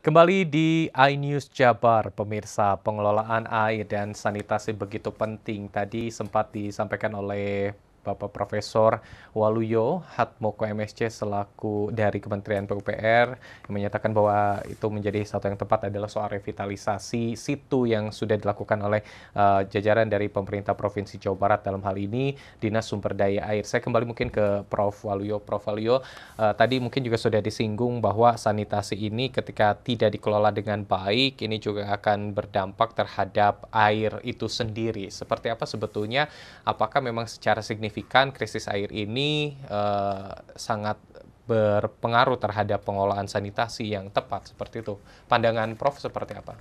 Kembali di iNews Jabar, pemirsa, pengelolaan air dan sanitasi begitu penting. Tadi sempat disampaikan oleh Bapak Profesor Waluyo Hatmoko MSc selaku dari Kementerian PUPR yang menyatakan bahwa itu menjadi satu yang tepat adalah soal revitalisasi situ yang sudah dilakukan oleh jajaran dari pemerintah Provinsi Jawa Barat dalam hal ini Dinas Sumber Daya Air. Saya kembali mungkin ke Prof. Waluyo. Prof. Waluyo, tadi mungkin juga sudah disinggung bahwa sanitasi ini ketika tidak dikelola dengan baik, ini juga akan berdampak terhadap air itu sendiri. Seperti apa sebetulnya? Apakah memang secara signifikan krisis air ini sangat berpengaruh terhadap pengelolaan sanitasi yang tepat seperti itu? Pandangan Prof seperti apa?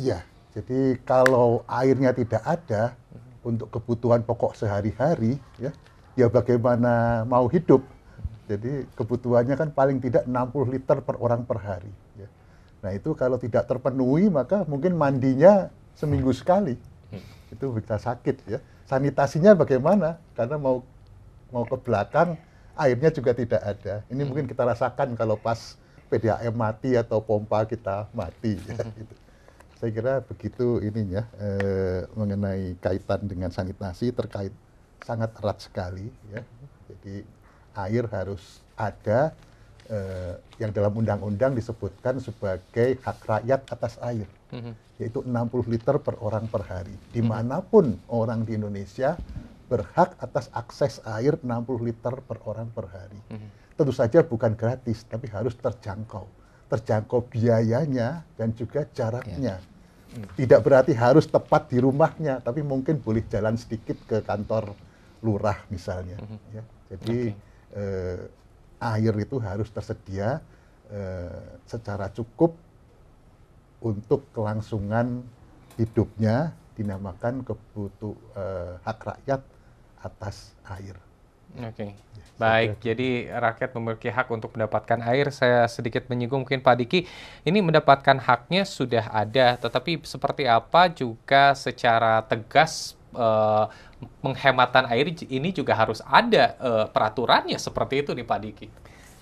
Iya, jadi kalau airnya tidak ada untuk kebutuhan pokok sehari-hari, ya bagaimana mau hidup? Jadi kebutuhannya kan paling tidak 60 liter per orang per hari. Ya. Nah itu kalau tidak terpenuhi maka mungkin mandinya seminggu sekali. Itu bisa sakit ya. Sanitasinya bagaimana? Karena mau ke belakang airnya juga tidak ada. Ini mungkin kita rasakan kalau pas PDAM mati atau pompa kita mati. Ya, gitu. Saya kira begitu ininya mengenai kaitan dengan sanitasi terkait sangat erat sekali. Ya. Jadi air harus ada yang dalam undang-undang disebutkan sebagai hak rakyat atas air, yaitu 60 liter per orang per hari. Dimanapun orang di Indonesia berhak atas akses air 60 liter per orang per hari. Tentu saja bukan gratis, tapi harus terjangkau. Terjangkau biayanya dan juga jaraknya. Tidak berarti harus tepat di rumahnya, tapi mungkin boleh jalan sedikit ke kantor lurah misalnya. Ya. Jadi air itu harus tersedia secara cukup untuk kelangsungan hidupnya, dinamakan hak rakyat atas air. Oke, baik. Jadi rakyat memiliki hak untuk mendapatkan air. Saya sedikit menyinggung mungkin Pak Diki, ini mendapatkan haknya sudah ada, tetapi seperti apa juga secara tegas penghematan air ini juga harus ada peraturannya seperti itu nih Pak Diki.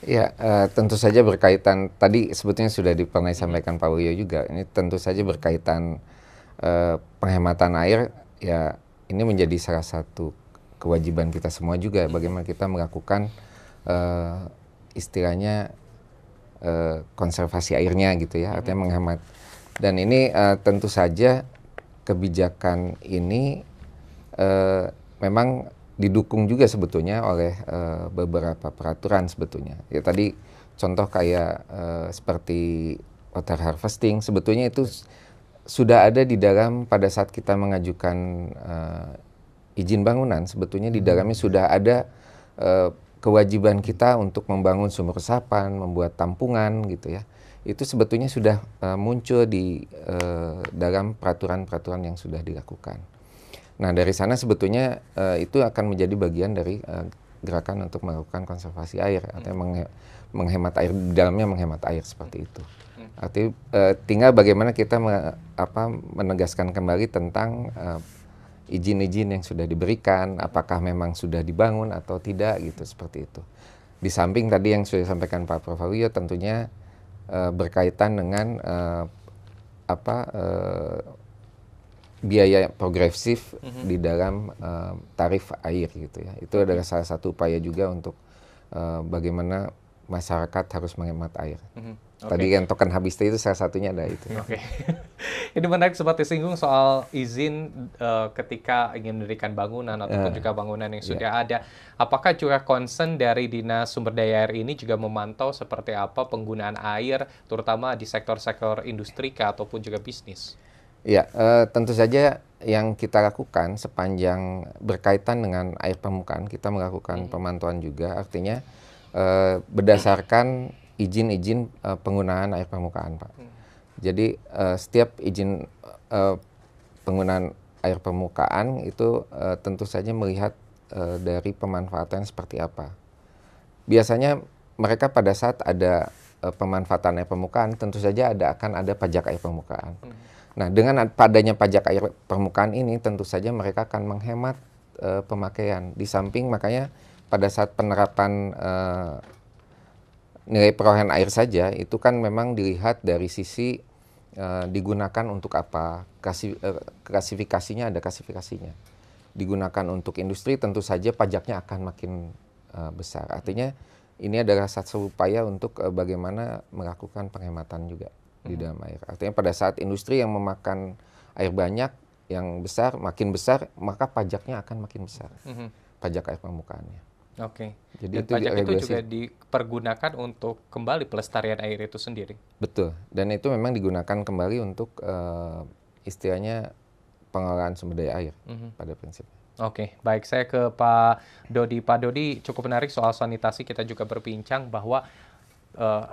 Ya, tentu saja berkaitan, tadi sebetulnya sudah pernah disampaikan Pak Waluyo juga, ini tentu saja berkaitan penghematan air, ya ini menjadi salah satu kewajiban kita semua juga, bagaimana kita melakukan istilahnya konservasi airnya gitu ya, artinya menghemat. Dan ini tentu saja kebijakan ini memang didukung juga sebetulnya oleh beberapa peraturan sebetulnya. Ya tadi contoh kayak seperti water harvesting, sebetulnya itu sudah ada di dalam pada saat kita mengajukan izin bangunan, sebetulnya di dalamnya sudah ada kewajiban kita untuk membangun sumur resapan, membuat tampungan gitu ya. Itu sebetulnya sudah muncul di dalam peraturan-peraturan yang sudah dilakukan. Nah dari sana sebetulnya itu akan menjadi bagian dari gerakan untuk melakukan konservasi air, artinya menghemat air, di dalamnya menghemat air seperti itu. Artinya tinggal bagaimana kita menegaskan kembali tentang izin-izin yang sudah diberikan, apakah memang sudah dibangun atau tidak gitu, seperti itu. Di samping tadi yang sudah disampaikan Pak Prof. Waluyo tentunya berkaitan dengan biaya progresif di dalam tarif air gitu ya. Itu adalah salah satu upaya juga untuk bagaimana masyarakat harus menghemat air. Tadi yang token habis itu salah satunya ada itu. Oke. Ini menarik sempat disinggung soal izin ketika ingin mendirikan bangunan ataupun juga bangunan yang sudah ada. Apakah juga concern dari Dinas Sumber Daya Air ini juga memantau seperti apa penggunaan air, terutama di sektor-sektor industri ataupun juga bisnis? Ya, tentu saja yang kita lakukan sepanjang berkaitan dengan air permukaan, kita melakukan pemantauan juga, artinya berdasarkan izin-izin penggunaan air permukaan, Pak. Jadi setiap izin penggunaan air permukaan itu tentu saja melihat dari pemanfaatan seperti apa. Biasanya mereka pada saat ada pemanfaatan air permukaan, tentu saja akan ada pajak air permukaan. Nah, dengan adanya pajak air permukaan ini, tentu saja mereka akan menghemat pemakaian. Di samping makanya pada saat penerapan nilai perolehan air saja itu kan memang dilihat dari sisi digunakan untuk apa, klasifikasinya ada klasifikasinya. Digunakan untuk industri tentu saja pajaknya akan makin besar. Artinya ini adalah satu upaya untuk bagaimana melakukan penghematan juga di dalam air. Artinya pada saat industri yang memakan air banyak, yang besar, makin besar, maka pajaknya akan makin besar. Pajak air permukaannya. Oke. Jadi Dan itu pajak itu regulasi. juga dipergunakan untuk kembali pelestarian air itu sendiri. Betul. Dan itu memang digunakan kembali untuk istilahnya pengelolaan sumber daya air pada prinsipnya. Oke, baik. Saya ke Pak Dodi. Pak Dodi, cukup menarik soal sanitasi. Kita juga berbincang bahwa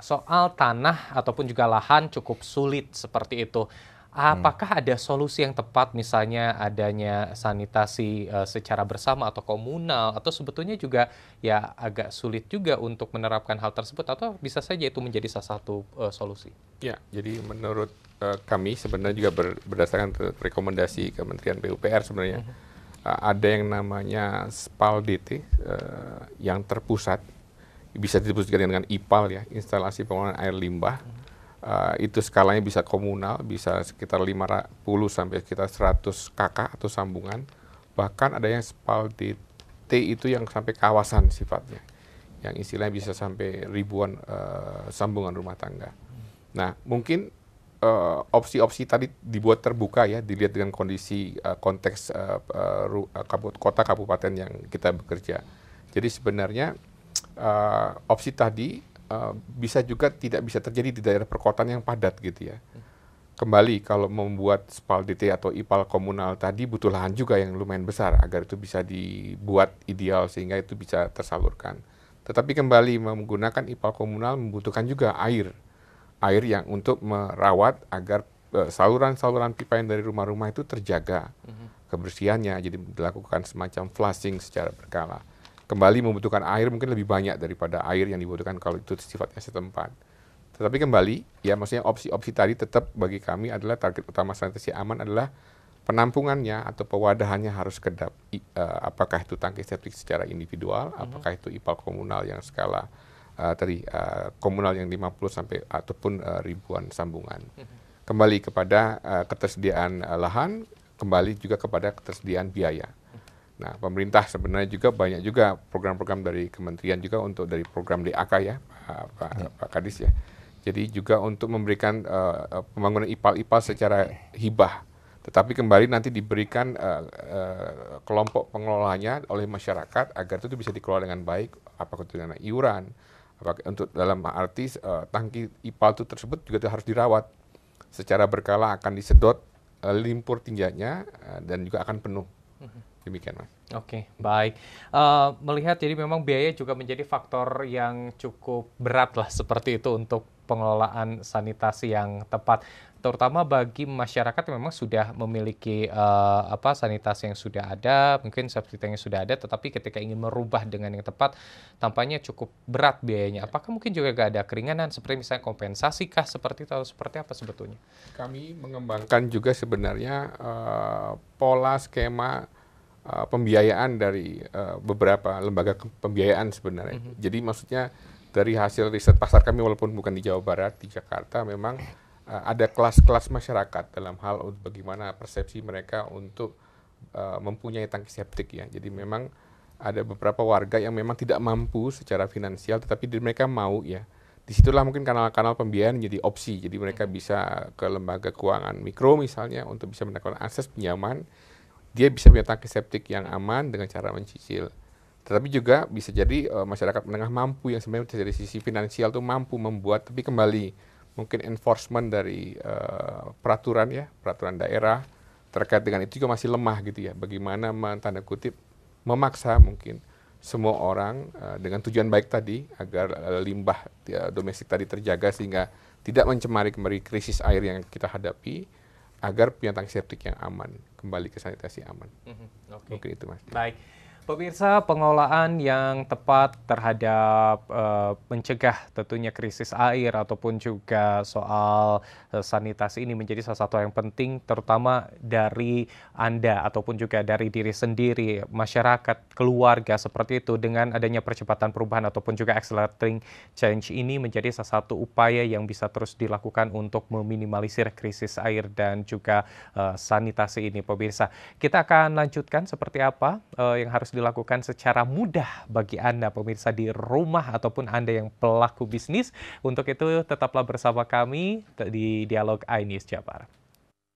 soal tanah ataupun juga lahan cukup sulit seperti itu. Apakah ada solusi yang tepat, misalnya adanya sanitasi secara bersama atau komunal, atau sebetulnya juga ya agak sulit juga untuk menerapkan hal tersebut, atau bisa saja itu menjadi salah satu solusi? Ya, jadi menurut kami sebenarnya juga berdasarkan rekomendasi Kementerian PUPR sebenarnya ada yang namanya SPAL DT yang terpusat, bisa disebut dengan IPAL ya, instalasi pengelolaan air limbah. Itu skalanya bisa komunal, bisa sekitar 50 sampai sekitar 100 KK atau sambungan. Bahkan ada yang SPAL DT itu yang sampai kawasan sifatnya, yang istilahnya bisa sampai ribuan sambungan rumah tangga. Nah, mungkin opsi-opsi tadi dibuat terbuka ya, dilihat dengan kondisi konteks kota kabupaten yang kita bekerja. Jadi sebenarnya opsi tadi bisa juga tidak bisa terjadi di daerah perkotaan yang padat gitu ya. Kembali kalau membuat SPAL DT atau IPAL komunal tadi butuh lahan juga yang lumayan besar agar itu bisa dibuat ideal sehingga itu bisa tersalurkan. Tetapi kembali menggunakan IPAL komunal membutuhkan juga air yang untuk merawat agar saluran-saluran pipa yang dari rumah-rumah itu terjaga kebersihannya, jadi dilakukan semacam flushing secara berkala. Kembali membutuhkan air mungkin lebih banyak daripada air yang dibutuhkan kalau itu sifatnya setempat. Tetapi kembali, ya maksudnya opsi-opsi tadi tetap bagi kami adalah target utama sanitasi aman adalah penampungannya atau pewadahannya harus kedap. Apakah itu tangki septik secara individual, apakah itu IPAL komunal yang skala komunal yang 50 sampai ataupun ribuan sambungan. Kembali kepada ketersediaan lahan, kembali juga kepada ketersediaan biaya. Nah, pemerintah sebenarnya juga banyak juga program-program dari kementerian juga untuk dari program DAK ya, Pak Kadis ya. Jadi juga untuk memberikan pembangunan IPAL-IPAL secara hibah. Tetapi kembali nanti diberikan kelompok pengelolanya oleh masyarakat agar itu bisa dikelola dengan baik, apakah itu dengan iuran, apakah untuk dalam arti tangki IPAL itu tersebut juga harus dirawat. Secara berkala akan disedot limpur tinjanya dan juga akan penuh. Demikian, Mas. Oke, baik. Melihat jadi memang biaya juga menjadi faktor yang cukup berat lah seperti itu untuk pengelolaan sanitasi yang tepat, terutama bagi masyarakat yang memang sudah memiliki sanitasi yang sudah ada, mungkin safety tank yang sudah ada, tetapi ketika ingin merubah dengan yang tepat, tampaknya cukup berat biayanya. Apakah mungkin juga nggak ada keringanan, seperti misalnya kompensasi kah seperti itu, atau seperti apa sebetulnya? Kami mengembangkan juga sebenarnya pola skema pembiayaan dari beberapa lembaga pembiayaan sebenarnya. Jadi maksudnya dari hasil riset pasar kami walaupun bukan di Jawa Barat, di Jakarta memang ada kelas-kelas masyarakat dalam hal bagaimana persepsi mereka untuk mempunyai tangki septik ya. Jadi memang ada beberapa warga yang memang tidak mampu secara finansial tetapi mereka mau ya. Disitulah mungkin kanal-kanal pembiayaan jadi opsi. Jadi mereka bisa ke lembaga keuangan mikro misalnya untuk bisa mendapatkan akses pinjaman. Dia bisa punya tangki septik yang aman dengan cara mencicil. Tetapi juga bisa jadi masyarakat menengah mampu yang sebenarnya dari sisi finansial tuh mampu membuat, tapi kembali mungkin enforcement dari peraturan daerah terkait dengan itu juga masih lemah gitu ya. Bagaimana tanda kutip memaksa mungkin semua orang dengan tujuan baik tadi agar limbah domestik tadi terjaga sehingga tidak mencemari kembali krisis air yang kita hadapi, agar punya tangki septik yang aman, kembali ke sanitasi aman. Oke. Mungkin itu, Mas. Baik. Pemirsa, pengelolaan yang tepat terhadap mencegah tentunya krisis air ataupun juga soal sanitasi ini menjadi salah satu yang penting, terutama dari Anda ataupun juga dari diri sendiri, masyarakat, keluarga seperti itu. Dengan adanya percepatan perubahan ataupun juga accelerating change ini menjadi salah satu upaya yang bisa terus dilakukan untuk meminimalisir krisis air dan juga sanitasi ini, pemirsa. Kita akan lanjutkan seperti apa yang harus dilakukan secara mudah bagi Anda pemirsa di rumah ataupun Anda yang pelaku bisnis. Untuk itu tetaplah bersama kami di Dialog iNews Jabar.